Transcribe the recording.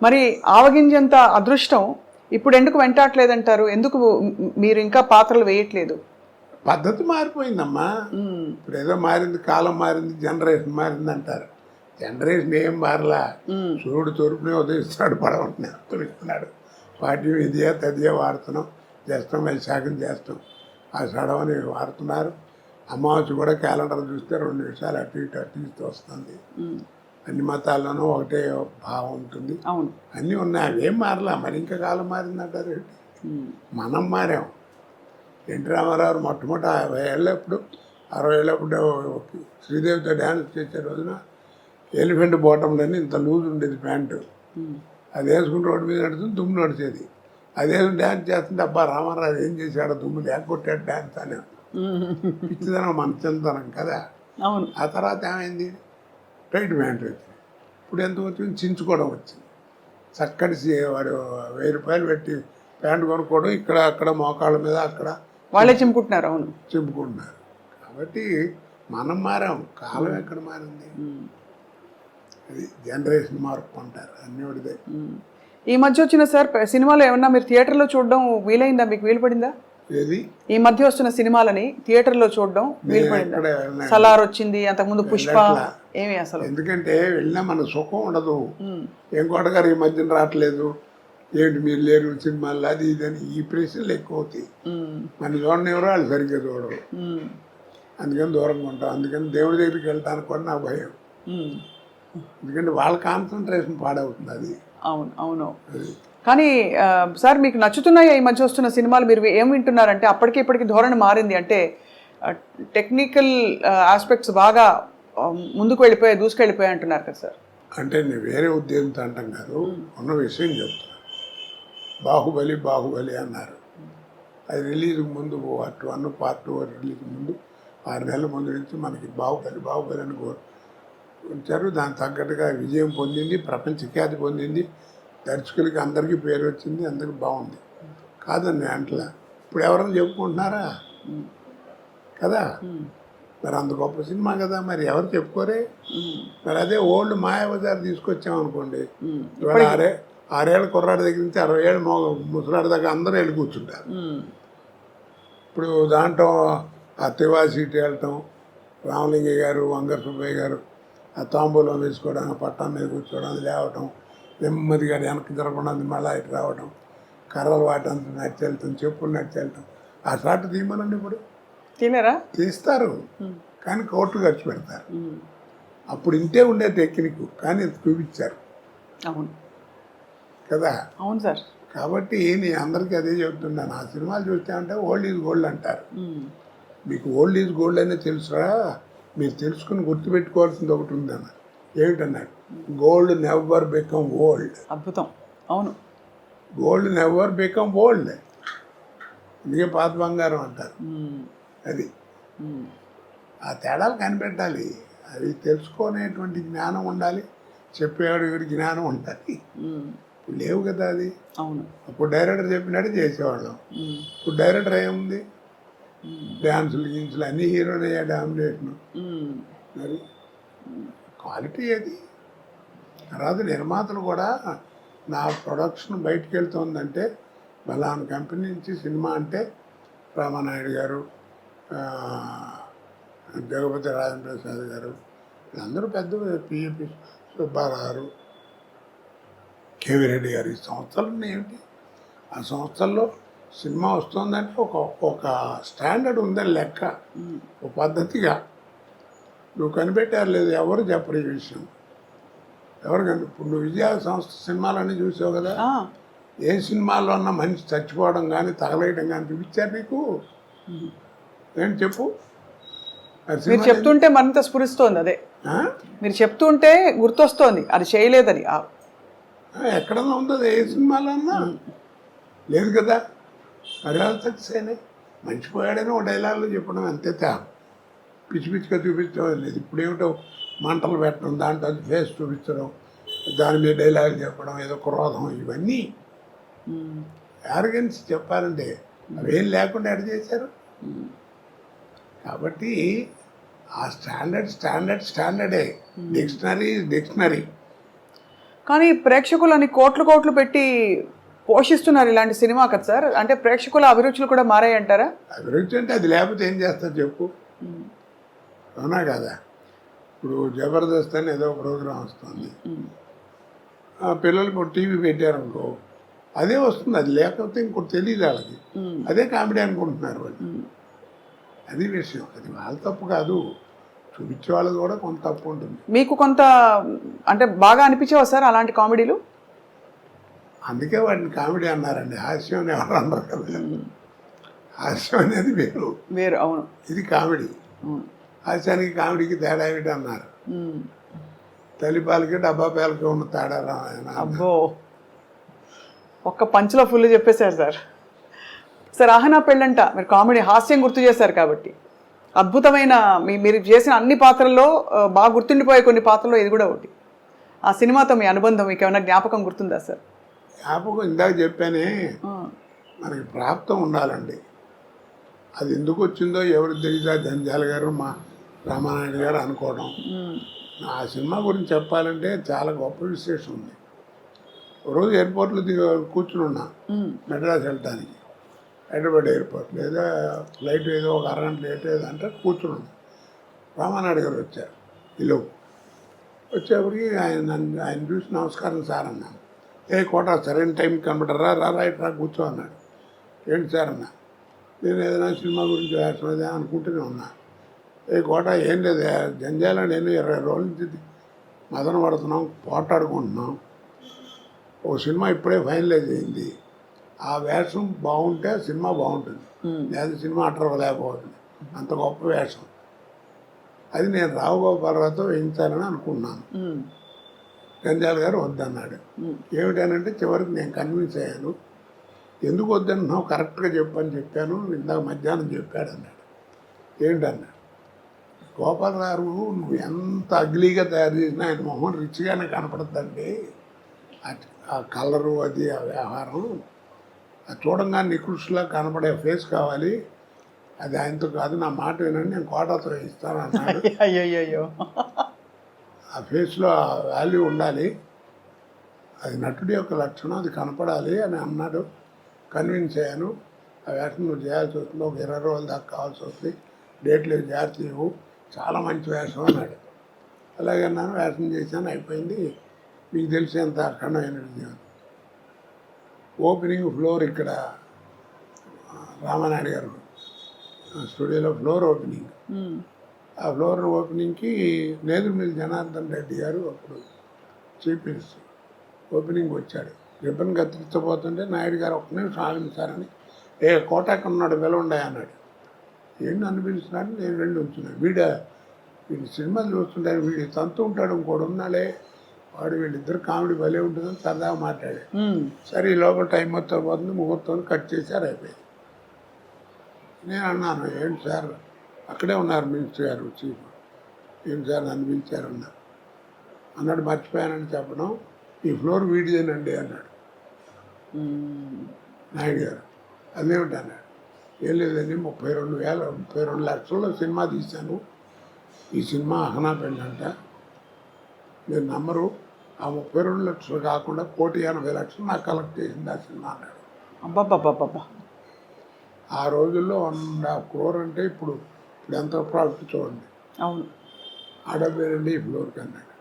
మరి ఆవగింజంత అదృష్టం ఇప్పుడు ఎందుకు వెంటాడలేదంటారు? ఎందుకు మీరు ఇంకా పాత్రలు వేయట్లేదు? పద్ధతి మారిపోయిందమ్మా. ఇప్పుడు ఏదో మారింది, కాలం మారింది, జనరేషన్ మారింది అంటారు. జనరేషన్ ఏం మారలా. సూర్యుడు తూర్పునే ఉదయిస్తున్నాడు, పడవనే ఉత్తరిస్తున్నాడు. పాఠ్యం ఇదే తదియే వాడుతున్నాం, చేస్తాం, వైశాఖం చేస్తాం, ఆ సడవని వాడుతున్నారు. అమావాస్య కూడా క్యాలెండర్ చూస్తే 2 నిమిషాలు అటు ఇటు వస్తుంది. అన్ని మతాల్లోనూ ఒకటే భావం ఉంటుంది. అన్నీ ఉన్నాయి, అవేం మారలా. మరి ఇంకా కాలం మారిందంటారు ఏంటి? మనం మారాం. ఎన్టీ రామారావు మొట్టమొదటి 50 ఏళ్ళప్పుడు 60 ఏళ్ళప్పుడు శ్రీదేవితో డ్యాన్స్ చేసే రోజున ఎలిఫెంట్ బాటంలోని ఇంత లూజ్ ఉండేది ప్యాంటు. అది వేసుకుని రోడ్డు మీద నడుస్తుంది, దుమ్ము నడిచేది. అదే డ్యాన్స్ చేస్తుంటే అబ్బా రామారావు ఏం చేశాడో, దుమ్ము లేకొట్టాడు డ్యాన్స్ అని. పిచ్చిదనం, మంచంతనం కదా. ఆ తర్వాత ఏమైంది? టైట్ ప్యాంట్ వచ్చింది. ఇప్పుడు ఎంత వచ్చింది? చించుకోవడం వచ్చింది. చక్కటి వాడు 1000 రూపాయలు పెట్టి ప్యాంటు కొనుక్కోవడం, ఇక్కడ అక్కడ మోకాళ్ళ మీద అక్కడ వాళ్ళే చింపుకుంటున్నారు. అవును, చింపుకుంటున్నారు. కాబట్టి మనం మారాం, కాలం ఎక్కడ మారింది? అది జనరేషన్ మార్పు అంటారు, అన్నీ ఒకటిదే. ఈ మధ్య వచ్చిన సార్ సినిమాలు ఏమన్నా మీరు థియేటర్లో చూడడం వీలైందా? మీకు వీలు పడిందా? ఏది ఈ మధ్య వస్తున్న సినిమాలని థియేటర్లో చూడడం వీలు పడిందా? సలార్ వచ్చింది, అంతకుముందు పుష్ప. ఏమి అసలు? ఎందుకంటే వెళ్ళినా మన సుఖం ఉండదు. ఏం కోటగారు ఈ మధ్యన రావట్లేదు, ఏంటి మీరు లేరు సినిమాల్లో, అది ఇదని ఈ ప్రశ్నలు ఎక్కువ అవుతాయి. మన చూడని ఎవరో వాళ్ళు సరిగ్గా చూడరు, అందుకని దూరంగా ఉంటాం. అందుకని దేవుడి దగ్గరికి వెళ్ళటానికి కూడా నాకు భయం. ఎందుకంటే వాళ్ళ కాన్సన్ట్రేషన్ పాడవుతుంది. అది అవును అవును. కానీ సార్ మీకు నచ్చుతున్నాయి ఈ మధ్య వస్తున్న సినిమాలు? మీరు ఏం వింటున్నారంటే అప్పటికి ఇప్పటికి ధోరణి మారింది అంటే టెక్నికల్ ఆస్పెక్ట్స్ బాగా ముందుకు వెళ్ళిపోయాయి, దూసుకెళ్ళిపోయాయి అంటున్నారు కదా సార్? అంటే నేను వేరే ఉద్దేశంతో అంటాం కాదు, ఉన్న విషయం చెప్తున్నా. బాహుబలి బాహుబలి అన్నారు. అది రిలీజ్కి ముందు పార్ట్ 1 పార్ట్ 2 రిలీజ్ ముందు 6 నెలల ముందు నుంచి మనకి బాహుబలి బాహుబలి అని ఉంచారు. దానికి తగ్గట్టుగా విజయం పొందింది, ప్రపంచ ఖ్యాతి పొందింది, దర్శకులకి అందరికీ పేరు వచ్చింది, అందరికి బాగుంది. కాదండి అంటలా. ఇప్పుడు ఎవరైనా చెప్పుకుంటున్నారా కదా? మరి అంత గొప్ప సినిమా కదా, మరి ఎవరు చెప్పుకోరే? మరి అదే ఓల్డ్ మాయాబజార్ తీసుకొచ్చామనుకోండి, ఇవాళ 6 ఏళ్ళ కుర్రాడి దగ్గర నుంచి 60 ఏళ్ళ ముసలాడి దాకా అందరూ వెళ్ళి కూర్చుంటారు. ఇప్పుడు దాంట్లో ఆ తివా సీట్ వెళ్ళటం, రామలింగయ్య గారు, వంగర సుబ్బయ్య గారు ఆ తాంబూలం వేసుకోవడానికి పట్టం మీద కూర్చోవడం, అది లేవటం, నెమ్మదిగా వెనక్కి జరగకుండా మళ్ళీ ఇటు రావడం, కర్రలు వాటంతా నడిచెళ్తాం, చెప్పులు నడిచెళ్తాం. ఆ షాట్ తీయమనండి, ఇప్పుడు తీస్తారు, కానీ కోట్లు ఖర్చు పెడతారు. అప్పుడు ఇంతే ఉండే టెక్నిక్, కానీ చూపించారు. అవును కదా? అవును సార్. కాబట్టి నేను అందరికీ అదే చెబుతున్నాను, ఆ సినిమాలు చూస్తే అంటే ఓల్డ్ ఈజ్ గోల్డ్ అంటారు. మీకు ఓల్డ్ ఈజ్ గోల్డ్ అనే తెలుసురా? మీరు తెలుసుకుని గుర్తుపెట్టుకోవాల్సింది ఒకటి ఉందన్న. ఏమిటన్నాడు? Gold never become old. అద్భుతం. అవును, గోల్డ్ నెవర్ బికమ్ ఓల్డ్. అందుకే పాత బంగారం అంటారు. అది ఆ తేడాలు కనిపెట్టాలి, అవి తెలుసుకునేటువంటి జ్ఞానం ఉండాలి, చెప్పేవాడు వీడి జ్ఞానం ఉండాలి. లేవు కదా అది. అవును. అప్పుడు డైరెక్టర్ చెప్పినట్టు చేసేవాళ్ళం. ఇప్పుడు డైరెక్టర్ ఏముంది? డ్యాన్సులు గిన్సులు అన్నీ హీరోనే డామినేషన్. మరి క్వాలిటీ అది. తర్వాత నిర్మాతలు కూడా నా ప్రొడక్షన్ బయటికి వెళ్తుందంటే బలానా కంపెనీ నుంచి సినిమా అంటే రామానాయుడు గారు, జగపతి రాజేంద్ర ప్రసాద్ గారు, వీళ్ళందరూ పెద్ద పిఏపి సుబ్బారావు గారు, కేవీ రెడ్డి గారు, ఈ సంస్థలు ఏమిటి? ఆ సంస్థల్లో సినిమా వస్తుందంటే ఒక స్టాండర్డ్ ఉందని లెక్క, ఒక పద్ధతిగా. నువ్వు కనిపెట్టారు లేదు, ఎవరు చెప్పరు ఈ విషయం. ఎవరు ఇప్పుడు నువ్వు విజయ సంస్థ సినిమాలన్నీ చూసావు కదా, ఏ సినిమాల్లో అన్నా మనిషి చచ్చిపోవడం కానీ తగలేయడం కానీ చూపించారు నీకు? ఏంటి చెప్పు? మీరు చెప్తుంటే మరింత స్ఫురిస్తోంది. అదే మీరు చెప్తుంటే గుర్తొస్తోంది, అది చేయలేదని. ఎక్కడన్నా ఉందో ఏ సినిమాలో అన్నా లేదు కదా. మరి వాళ్ళు సక్సెస్ అయినాయి. మర్చిపోయాడని ఒక డైలాగులు చెప్పడం అంతే, పిచ్చి పిచ్చిగా చూపించడం లేదు. ఇప్పుడు ఏమిటో మంటలు పెట్టడం, దాంట్లో ఫేస్ చూపించడం, దాని మీద డైలాగులు చెప్పడం, ఏదో క్రోధం, ఇవన్నీ యారగెన్స్ చెప్పాలంటే అవేం లేకుండా ఎడ చేశారు. కాబట్టి ఆ స్టాండర్డే. డిక్షనరీ. కానీ ప్రేక్షకులని కోట్లు కోట్లు పెట్టి పోషిస్తున్నారు ఇలాంటి సినిమా కదా సార్. అంటే ప్రేక్షకుల అభిరుచులు కూడా మారాయి అంటారా? అభిరుచి అంటే అది లేకపోతే ఏం చేస్తారు చెప్పు, అవునా కదా. ఇప్పుడు జబర్దస్త్ అని ఏదో ప్రోగ్రాం వస్తుంది, పిల్లలు ఇప్పుడు టీవీ పెట్టారనుకో అదే వస్తుంది, అది లేకపోతే ఇంకోటి తెలియదు వాళ్ళకి, అదే కామెడీ అనుకుంటున్నారు వాళ్ళు. అది విషయం, అది వాళ్ళ తప్పు కాదు, చూపించే వాళ్ళది కూడా కొంత తప్పు ఉంటుంది. మీకు కొంత అంటే బాగా అనిపించేవా సార్ అలాంటి కామెడీలు? అందుకే వాటిని కామెడీ అన్నారండి, హాస్యం అని ఎవరు అన్నారు కదా. హాస్యం అనేది వేరు వేరు, అవును. ఇది కామెడీ. హాస్యానికి కామెడీకి తేడా ఏమిటి అన్నారు. తల్లిపాలకి డబ్బా పాలకి ఉన్న తేడా అబ్బో, ఒక్క పంచులో ఫుల్ చెప్పేశారు సార్. సార్ ఆహనా పెళ్ళంట మీరు కామెడీ హాస్యం గుర్తు చేశారు కాబట్టి అద్భుతమైన మీరు చేసిన అన్ని పాత్రల్లో బాగా గుర్తుండిపోయే కొన్ని పాత్రల్లో ఇది కూడా ఒకటి. ఆ సినిమాతో మీ అనుబంధం మీకు ఏమైనా జ్ఞాపకం గుర్తుందా సార్? జ్ఞాపకం ఇందాక చెప్పానే, మనకి ప్రాప్తం ఉండాలండి. అది ఎందుకు వచ్చిందో ఎవరికి తెలియదా, జంజాల గారు మా రామానాయుడు గారు అనుకోవడం. ఆ సినిమా గురించి చెప్పాలంటే చాలా గొప్ప విశేషం ఉంది. రోజు ఎయిర్పోర్ట్లో కూర్చుని ఉన్నా మెడ్రాస్ వెళ్ళటానికి, హైదరాబాద్ ఎయిర్పోర్ట్లో ఏదో ఫ్లైట్ ఏదో ఒక అరగంట లేట్ ఏదో అంటే కూర్చుని ఉన్నా. రామానాయుడు గారు వచ్చారు, ఇల్లు వచ్చేప్పటికి ఆయన చూసి నమస్కారం సార్ అన్నాను. కోట సరైన టైంకి కనబడరా, రైట్ రా కూర్చో అన్నాడు. ఏంటి సార్ అన్నా, నేను ఏదైనా సినిమా గురించి వేస్తున్నదే అనుకుంటూనే ఉన్నా. కోట ఏం లేదు, జంజాల నేను 20 రోజుల నుంచి మదన పడుతున్నాం, పోటాడుకుంటున్నాం. ఓ సినిమా ఇప్పుడే ఫైనలైజ్ అయింది, ఆ వేషం బాగుంటే సినిమా బాగుంటుంది, లేదా సినిమా అట్టరలేకపోతుంది, అంత గొప్ప వేషం. అది నేను రావు గోపాలరావుతో వేయించాలని అనుకున్నాను. జంజాల గారు వద్దన్నాడు. ఏమిటనంటే చివరికి నేను కన్విన్స్ అయ్యాను. ఎందుకు వద్దన్నావు కరెక్ట్గా చెప్పని చెప్పాను, ఇందాక మధ్యాహ్నం చెప్పాడు అన్నాడు. ఏంటన్నాడు, గోపాలరావు నువ్వు ఎంత అగ్లీగా తయారు చేసినా ఆయన మొహం రిచ్గానే కనపడుతుందండి, ఆ కలరు అది ఆ వ్యవహారం అది చూడంగా నికృష్లా కనపడే ఫేస్ కావాలి, అది ఆయనతో కాదు, నా మాట వినండి, నేను కోటతో ఇస్తాను అన్నాడు. అయ్యో, ఆ ఫేస్లో ఆ వాల్యూ ఉండాలి, అది నటుడి యొక్క లక్షణం, అది కనపడాలి అని అన్నాడు. కన్విన్స్ అయ్యాను. ఆ వేషం నువ్వు చేయాల్సి వస్తుంది, ఒక 20 రోజుల దాకా కావాల్సి వస్తుంది, డేట్లు జాగ్రత్త ఇవ్వు, చాలా మంచి వేషం అన్నాడు. అలాగే అన్నాను, వేషం చేశాను, అయిపోయింది. మీకు తెలిసేంత అఖండమైనది ఓపెనింగ్ ఫ్లోర్ ఇక్కడ రామానాయుడు గారు స్టూడియోలో ఫ్లోర్ ఓపెనింగ్. ఆ ఫ్లోర్ ఓపెనింగ్కి నేదురుమిల్లి జనార్దన్ రెడ్డి గారు అప్పుడు చీఫ్ మినిస్టర్ ఓపెనింగ్ వచ్చాడు. రిబ్బన్ కత్తిరించబోతుంటే నాయుడు గారు ఒక్క నిమిషం ఆగించారని, కోటాకి ఉన్నాడు వెలవండే అన్నాడు. ఏంటి నన్ను పిలుస్తున్నాడు, నేను వెళ్ళి ఉంచున్నాను. వీడి సినిమాలు చూస్తుంటాను, వీడి తంతు ఉంటాడు, ఇంకోటి ఉన్నాడే వాడు, వీళ్ళిద్దరు కామెడీ భలే ఉంటుందని సరదాగా మాట్లాడాడు. సరే ఈ లోపల టైం మొత్తం పోతుంది, ముహూర్తం కట్ చేశారు, అయిపోయింది. నేను అన్నాను, ఏంటి సార్ అక్కడే ఉన్నారు మినిస్టర్ గారు చీఫ్, ఏంటి సార్ నన్ను పిలిచారు అన్నాడు. మర్చిపోయానని చెప్పడం, ఈ ఫ్లోర్ వీడిదేనండి అన్నాడు నాయుడు గారు. అదేమిటి అన్నాడు. ఏం లేదండి, 32 లక్షల్లో సినిమా తీశాను, ఈ సినిమా అహనా పెళ్ళంట, మీరు నమ్మరు, ఆ 32 లక్షలు కాకుండా 1,80,00,000 నాకు కలెక్ట్ చేసింది ఆ సినిమా అన్నాడు. అబ్బాబ్బాబ్బా, ఆ రోజుల్లో 1.5 crore అంటే ఇప్పుడు ఎంత ప్రాఫిట్ చూడండి. అవును, ఆడపేరండి ఈ ఫ్లోర్కి అన్నాడు.